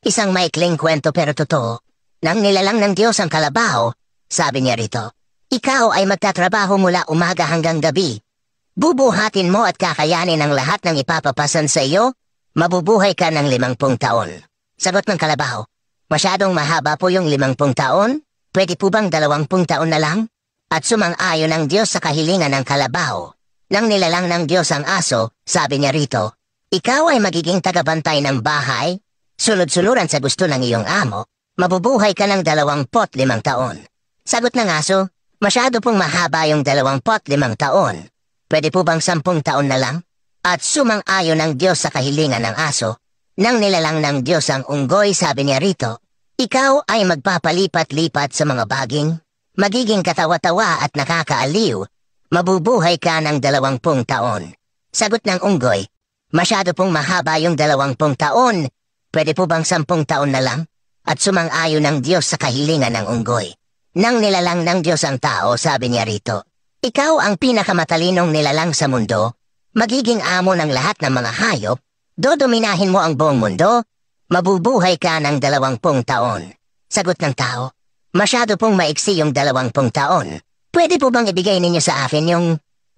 Isang maikling kwento pero totoo. Nang nilalang ng Diyos ang kalabaw, sabi niya rito, ikaw ay magtatrabaho mula umaga hanggang gabi. Bubuhatin mo at kakayanin ang lahat ng ipapapasan sa iyo, mabubuhay ka ng 50 taon. Sagot ng kalabaw, masyadong mahaba po yung 50 taon? Pwede po bang 20 taon na lang? At sumang-ayon ang Diyos sa kahilingan ng kalabaw. Nang nilalang ng Diyos ang aso, sabi niya rito, ikaw ay magiging tagabantay ng bahay, sunod-suluran sa gusto ng iyong amo, mabubuhay ka ng 25 taon. Sagot ng aso, masyado pong mahaba yung 25 taon. Pwede po bang 10 taon na lang? At sumang-ayon ang Diyos sa kahilingan ng aso. Nang nilalang ng Diyos ang unggoy, sabi niya rito, ikaw ay magpapalipat-lipat sa mga baging, magiging katawa-tawa at nakakaaliw, mabubuhay ka ng 20 taon. Sagot ng unggoy, masyado pong mahaba yung 20 taon. Pwede po bang 10 taon na lang? At sumang-ayon ng Diyos sa kahilingan ng unggoy. Nang nilalang ng Diyos ang tao, sabi niya rito, ikaw ang pinakamatalinong nilalang sa mundo, magiging amo ng lahat ng mga hayop, dodominahin mo ang buong mundo, mabubuhay ka ng 20 taon. Sagot ng tao, masyado pong maiksi yung 20 taon. Pwede po bang ibigay ninyo sa akin yung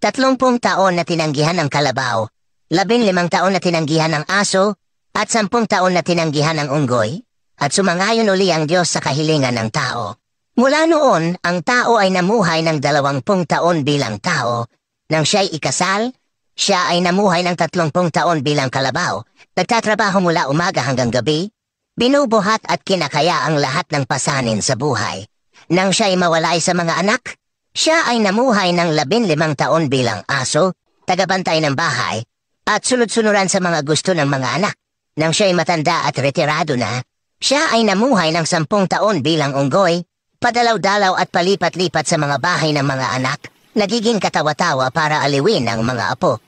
30 taon na tinanggihan ng kalabaw, 15 taon na tinanggihan ng aso, at 10 taon na tinanggihan ng unggoy? At sumangayon uli ang Diyos sa kahilingan ng tao. Mula noon, ang tao ay namuhay ng 20 taon bilang tao. Nang siya'y ikasal, siya ay namuhay ng 30 taon bilang kalabaw. Nagtatrabaho mula umaga hanggang gabi. Binubuhat at kinakaya ang lahat ng pasanin sa buhay. Nang siya'y mawalay sa mga anak, siya ay namuhay ng 15 taon bilang aso, tagabantay ng bahay, at sunod-sunuran sa mga gusto ng mga anak. Nang siya'y matanda at retirado na, siya ay namuhay ng 10 taon bilang unggoy, padalaw-dalaw at palipat-lipat sa mga bahay ng mga anak, nagiging katawa-tawa para aliwin ang mga apo.